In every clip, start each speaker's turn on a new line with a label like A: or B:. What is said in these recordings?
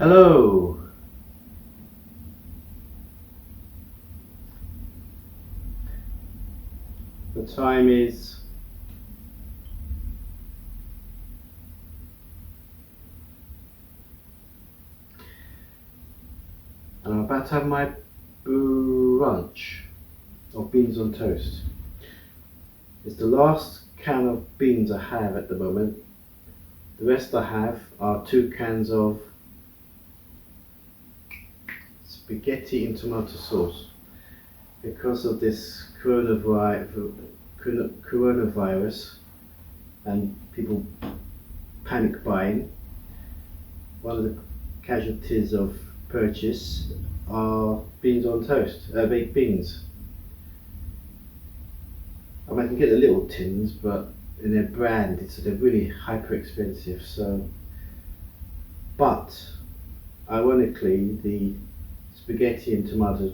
A: Hello. The time is I'm about to have my brunch of beans on toast. It's the last can of beans I have at the moment. The rest I have are 2 cans of spaghetti and tomato sauce. Because of this coronavirus and people panic buying, one of the casualties of purchase are beans on toast, baked beans. I mean, I can get the little tins, but in their brand, they're really hyper expensive. So, but ironically, the spaghetti and tomato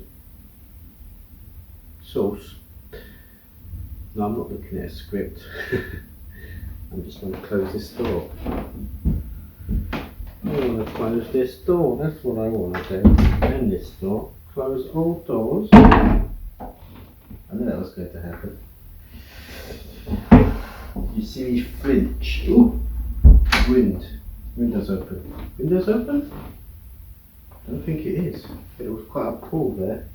A: sauce. No, I'm not looking at a script. I'm just going to close this door. I want to close this door. That's what I want to do. And this door. Close all doors. I knew that was going to happen. You see me flinch. Ooh! Wind. Windows open. Windows open? I don't think it is. It was quite a pull there.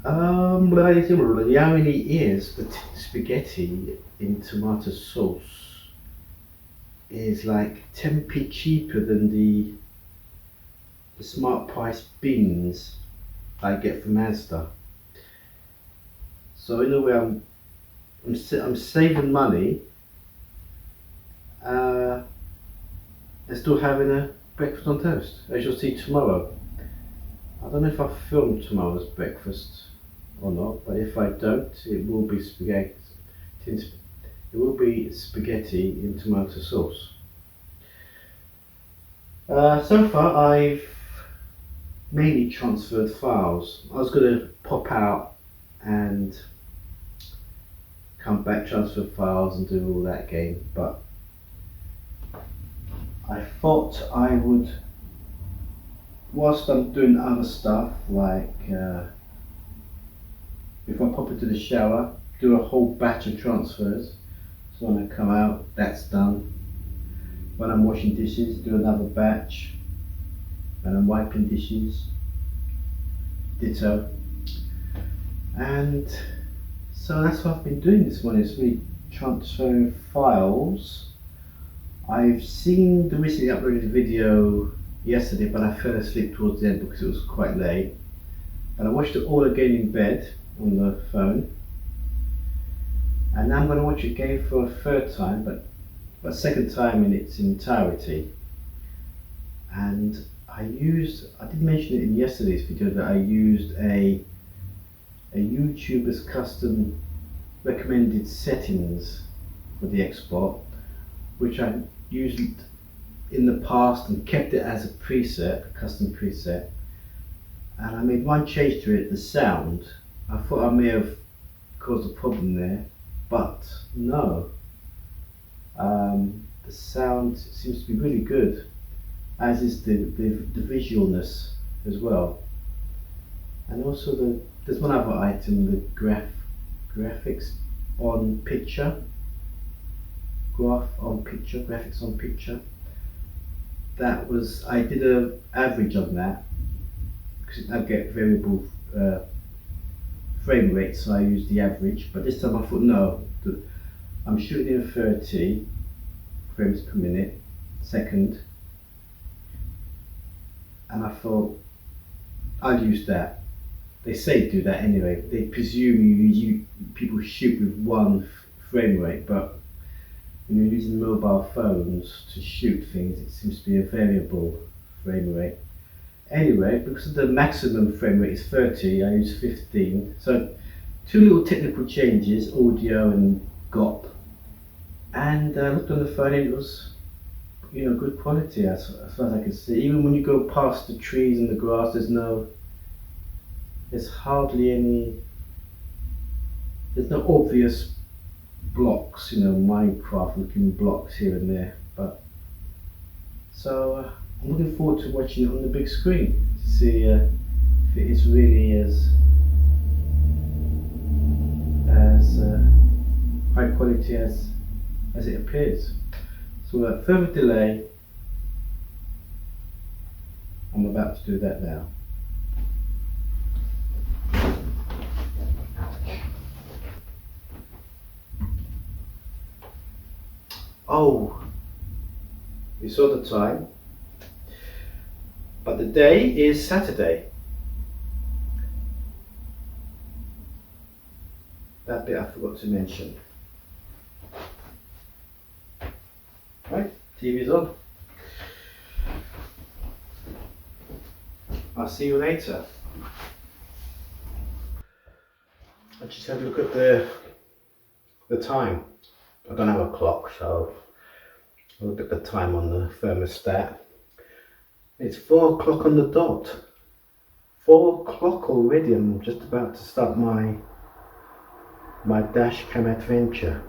A: How many is the spaghetti in tomato sauce is like 10p cheaper than the smart price beans I get from Asda. So in a way I'm saving money and still having a breakfast on toast, as you'll see tomorrow. I don't know if I filmed tomorrow's breakfast or not, but if I don't, it will be spaghetti. It will be spaghetti in tomato sauce. So far, I've mainly transferred files. I was going to pop out and come back, transfer files, and do all that game, but I thought I would, whilst I'm doing other stuff like before I pop into the shower, do a whole batch of transfers. So when I come out, that's done. When I'm washing dishes, do another batch. When I'm wiping dishes, ditto. And so that's what I've been doing this morning, is really transferring files. I've seen the recently uploaded video yesterday, but I fell asleep towards the end because it was quite late. And I watched it all again in bed on the phone. And now I'm going to watch it again for a third time, but second time in its entirety. And I did mention it in yesterday's video that I used a YouTuber's custom recommended settings for the export, which I used in the past and kept it as a preset, a custom preset. And I made one change to it, the sound. I thought I may have caused a problem there, but no. The sound seems to be really good, as is the visualness as well. And also there's one other item, the graphics on picture. Graphics on picture. That was, I did an average on that, because I get variable frame rate, so I used the average. But this time I thought, no, I'm shooting in 30 frames per minute, second, and I thought I'll use that. They say do that anyway. They presume people shoot with 1 frame rate, but when you're using mobile phones to shoot things, it seems to be a variable frame rate. Anyway, because the maximum frame rate is 30, I use 15. So 2 little technical changes, audio and GOP. And I looked on the phone and it was, good quality as far as I could see. Even when you go past the trees and the grass, there's hardly any, there's no obvious blocks, Minecraft looking blocks here and there. But so I'm looking forward to watching it on the big screen to see if it is really as high quality as it appears. So without further delay, I'm about to do that now. Oh, you saw the time, but the day is Saturday. That bit I forgot to mention. Right, TV's on. I'll see you later. I just had a look at the time. I don't have a clock, so I'll look at the time on the thermostat. It's 4 o'clock on the dot. 4 o'clock already. I'm just about to start my dash cam adventure.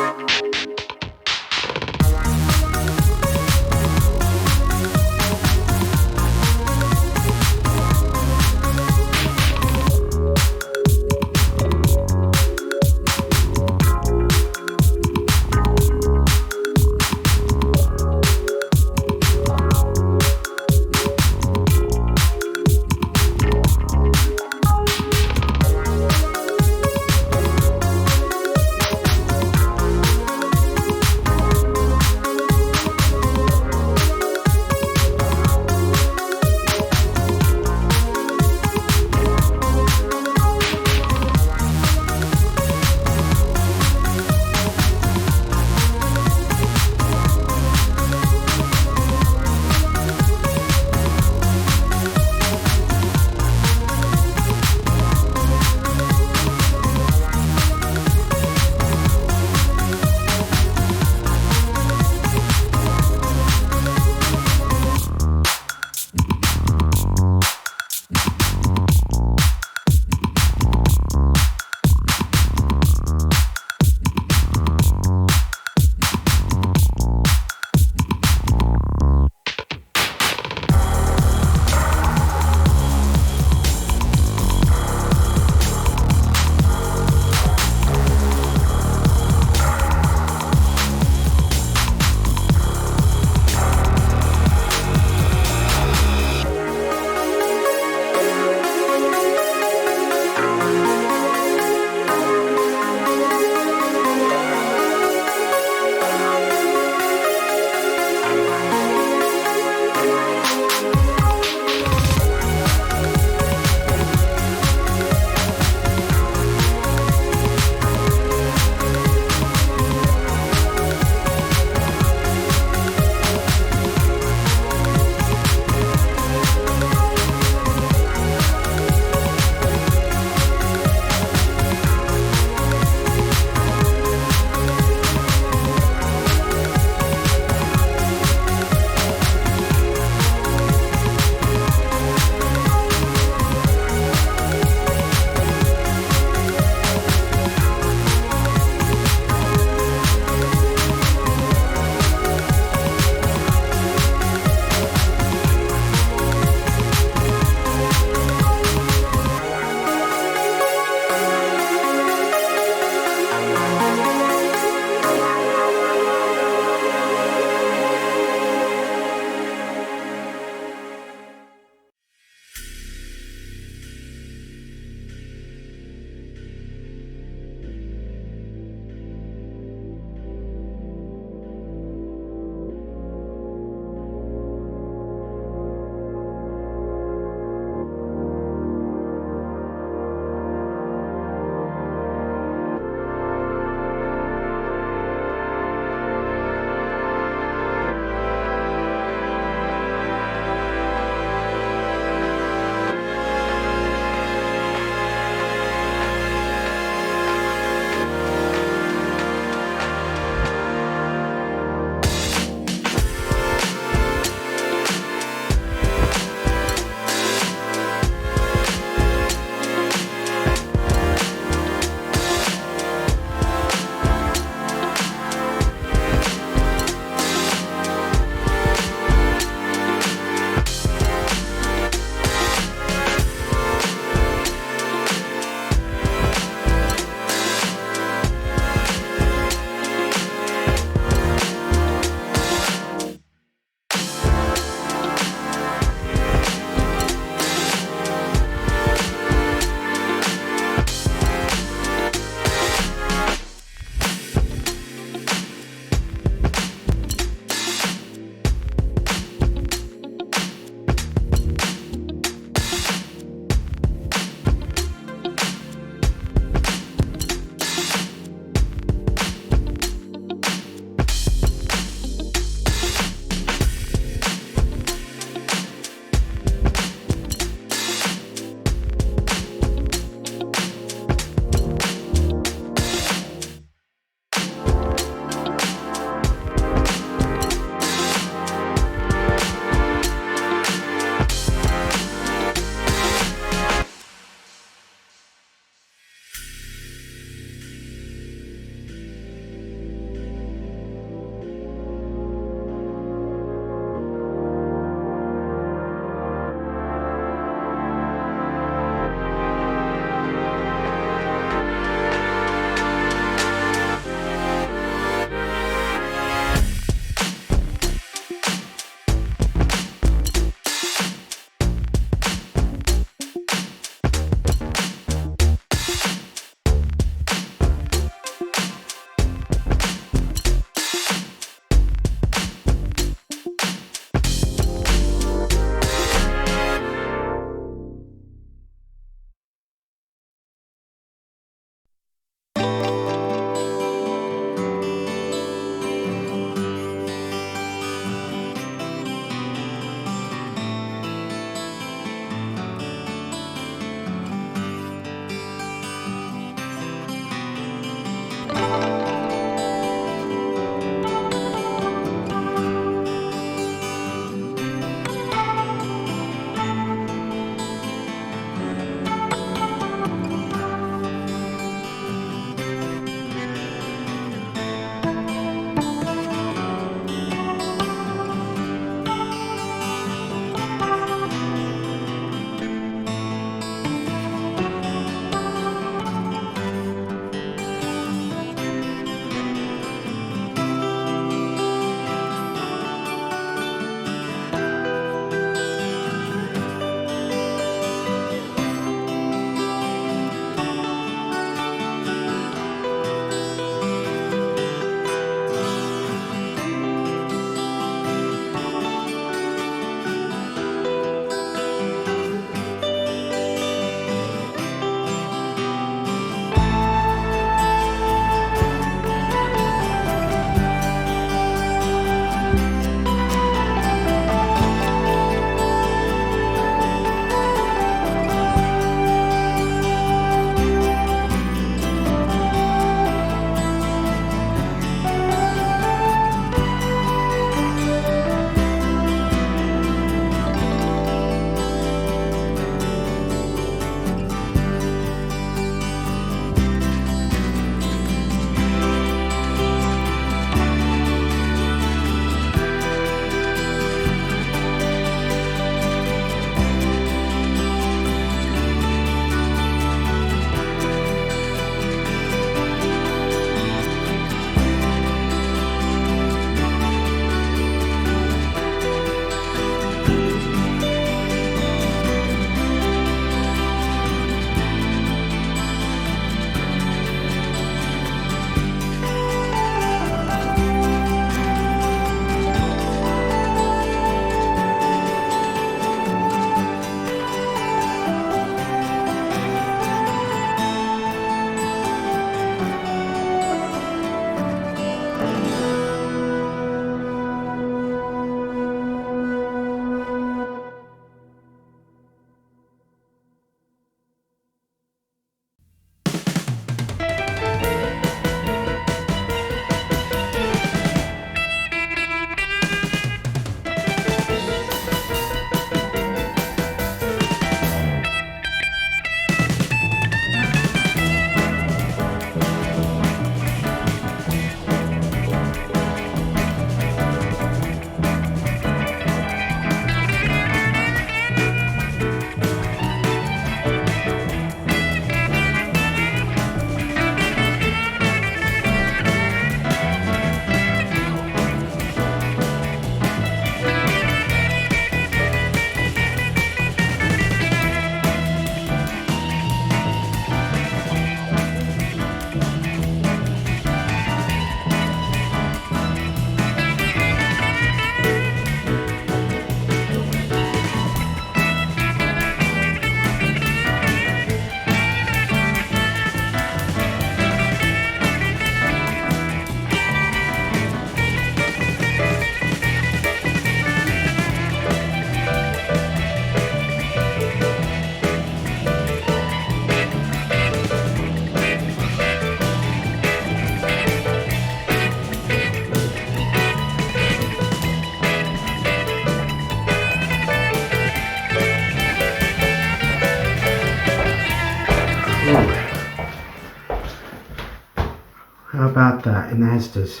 A: How about that in Asda's?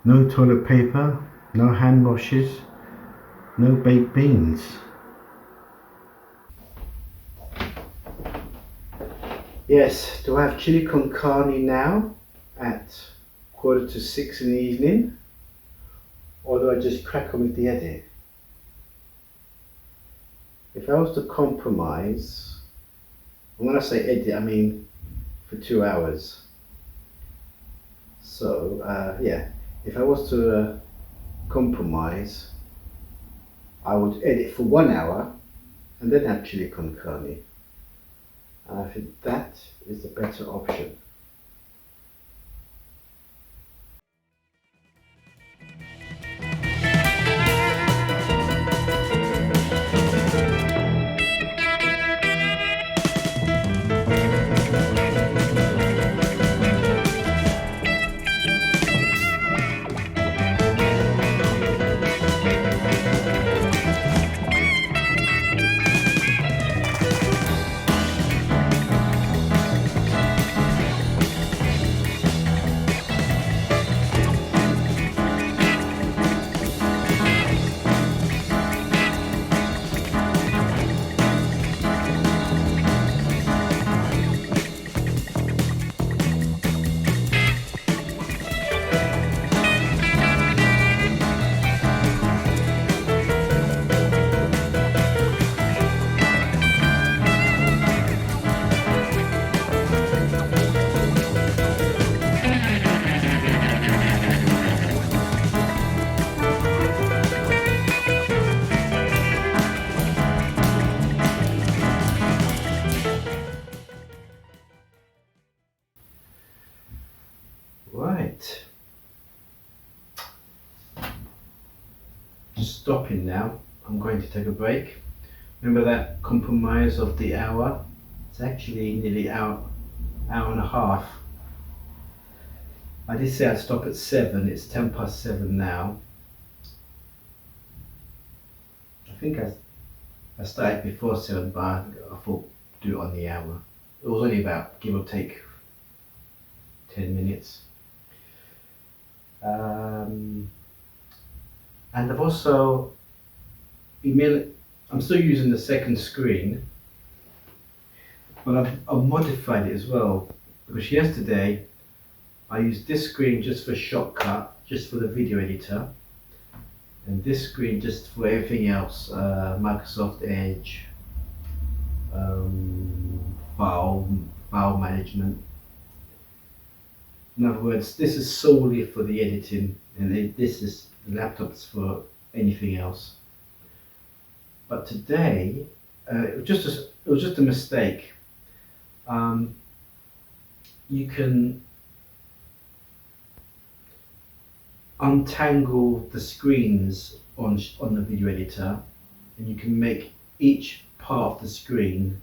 A: No toilet paper, no hand washes, no baked beans. Yes, do I have chili con carne now at 5:45 in the evening? Or do I just crack on with the edit? If I was to compromise, and when I say edit, I mean for 2 hours. So, yeah, if I was to compromise, I would edit for 1 hour and then have chili con carne. And I think that is the better option. Right. Just stopping now. I'm going to take a break. Remember that compromise of the hour? It's actually nearly hour and a half. I did say I'd stop at 7. It's 7:10 now. I think I started before 7, but I thought do it on the hour. It was only about, give or take, 10 minutes. And I've also I'm still using the second screen, but I've modified it as well, because yesterday I used this screen just for Shotcut, just for the video editor, and this screen just for everything else, Microsoft Edge, file management. In other words, this is solely for the editing, and this is the laptop's for anything else. But today, it was just a mistake. You can untangle the screens on the video editor, and you can make each part of the screen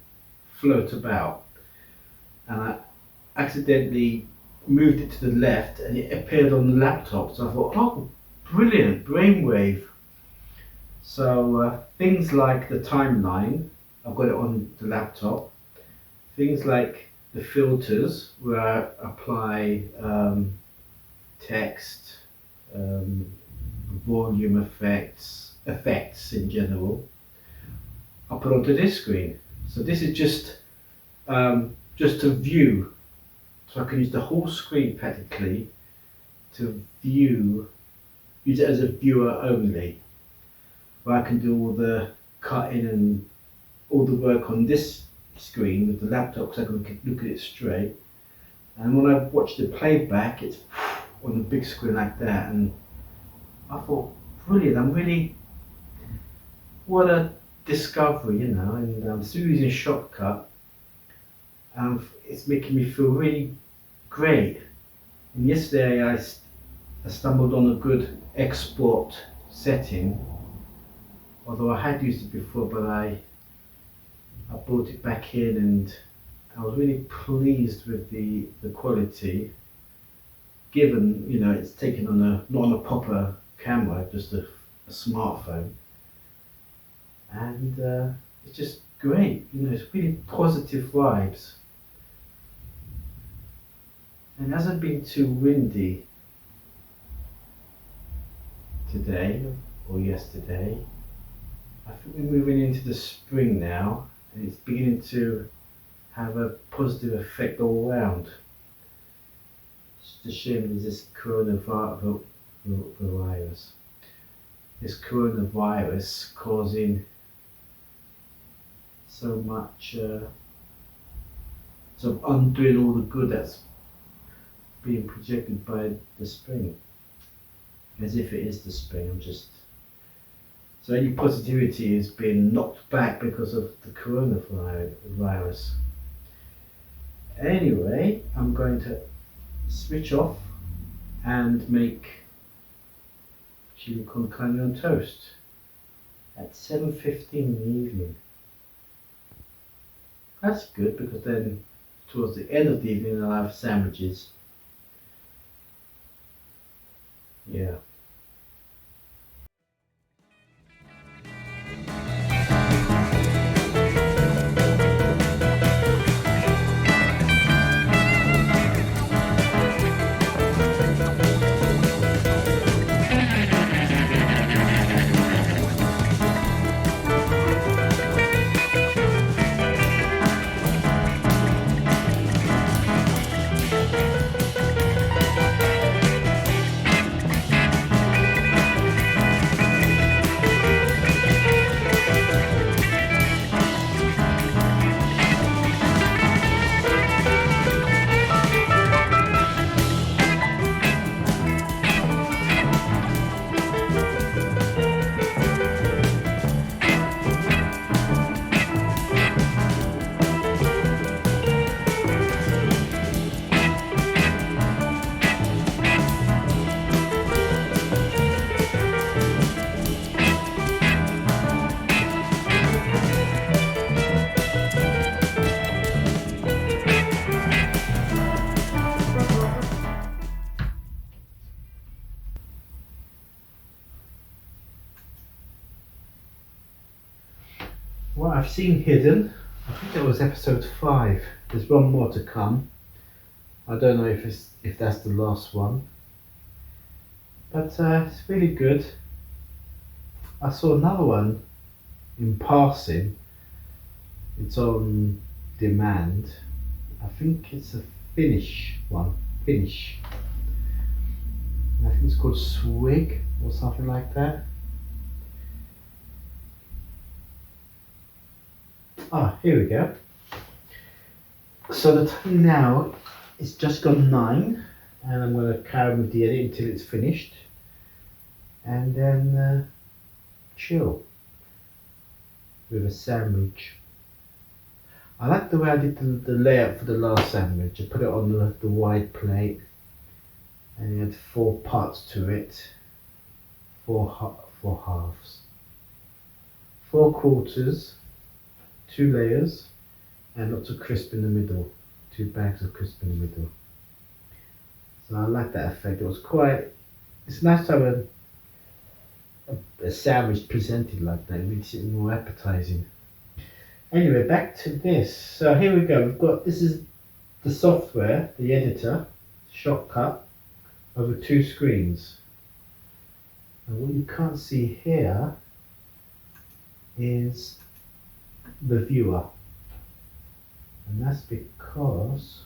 A: float about. And I accidentally moved it to the left, and it appeared on the laptop. So I thought, oh, brilliant, brainwave. So things like the timeline, I've got it on the laptop. Things like the filters, where I apply text, volume effects in general, I'll put onto this screen. So this is just to view. So I can use the whole screen practically to use it as a viewer only. Where I can do all the cutting and all the work on this screen with the laptop, because I can look at it straight. And when I watch the playback, it's on the big screen like that. And I thought, brilliant! What a discovery, you know. And I'm still using Shotcut, and it's making me feel really great. And yesterday I stumbled on a good export setting. Although I had used it before, but I brought it back in, and I was really pleased with the quality, given, you know, it's taken on not on a proper camera, just a smartphone. And it's just great, you know, it's really positive vibes. And it hasn't been too windy today or yesterday. I think we're moving into the spring now, and it's beginning to have a positive effect all around. It's just a shame there's this coronavirus. This coronavirus causing so much, sort of undoing all the good that's being projected by the spring. As if it is the spring, so any positivity is being knocked back because of the coronavirus. Anyway, I'm going to switch off and make chili con carne on toast at 7:15 in the evening. That's good, because then towards the end of the evening I'll have sandwiches. Yeah. I've seen Hidden. I think that was episode 5. There's one more to come. I don't know if that's the last one, but it's really good. I saw another one in passing. It's on demand. I think it's a Finnish one. Finnish. I think it's called Swig or something like that. Ah, here we go. So the time now is just gone 9, and I'm going to carry on with the edit until it's finished, and then chill with a sandwich. I like the way I did the layout for the last sandwich. I put it on the wide plate, and it had 4 parts to it, 4 halves, 4 quarters, 2 layers, and lots of crisp in the middle, 2 bags of crisp in the middle. So I like that effect. It was quite, it's nice to have a sandwich presented like that. It makes it more appetizing. Anyway, back to this. So here we go. We've got, this is the software, the editor, Shotcut, over 2 screens. And what you can't see here is the viewer. And that's because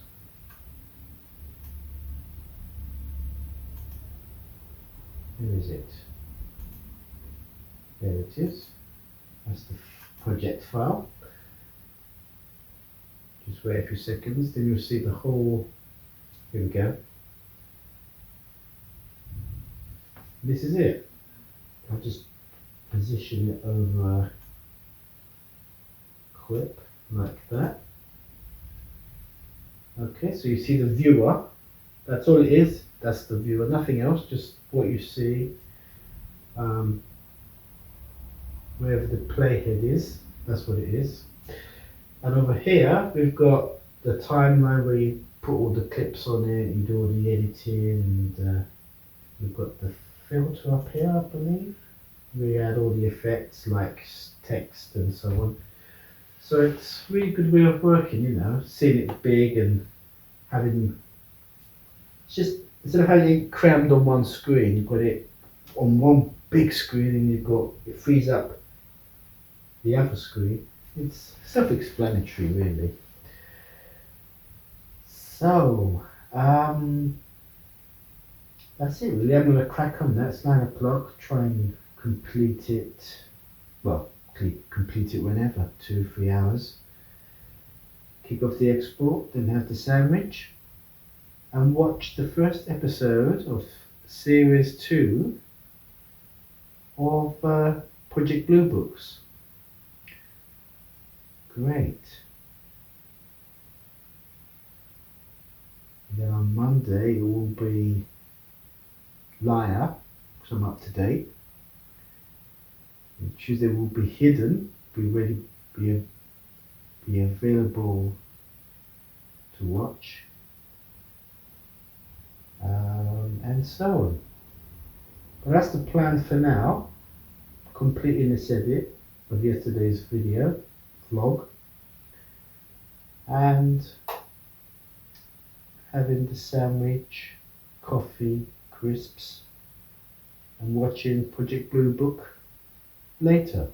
A: where is it? There it is. That's the project file. Just wait a few seconds, then you'll see the whole. Here we go. This is it. I'll just position it over a clip like that. Okay, so you see the viewer. That's all it is. That's the viewer, nothing else, just what you see. Wherever the playhead is, that's what it is. And over here, we've got the timeline where you put all the clips on it, you do all the editing, and we've got the filter up here, I believe. We add all the effects like text and so on. So it's a really good way of working, you know, seeing it big and having, it's just, instead of having it crammed on one screen, you've got it on one big screen and you've got, it frees up the other screen. It's self-explanatory really. So, that's it really. I'm going to crack on that. It's 9 o'clock, try and complete it, well, complete it whenever, 2-3 hours. Kick off the export, then have the sandwich, and watch the first episode of series 2 of Project Blue Books. Great. And then on Monday it will be Liar, because I'm up to date. And Tuesday will be Hidden, be available to watch, and so on. But that's the plan for now. Completing this edit of yesterday's video vlog, and having the sandwich, coffee, crisps, and watching Project Blue Book later.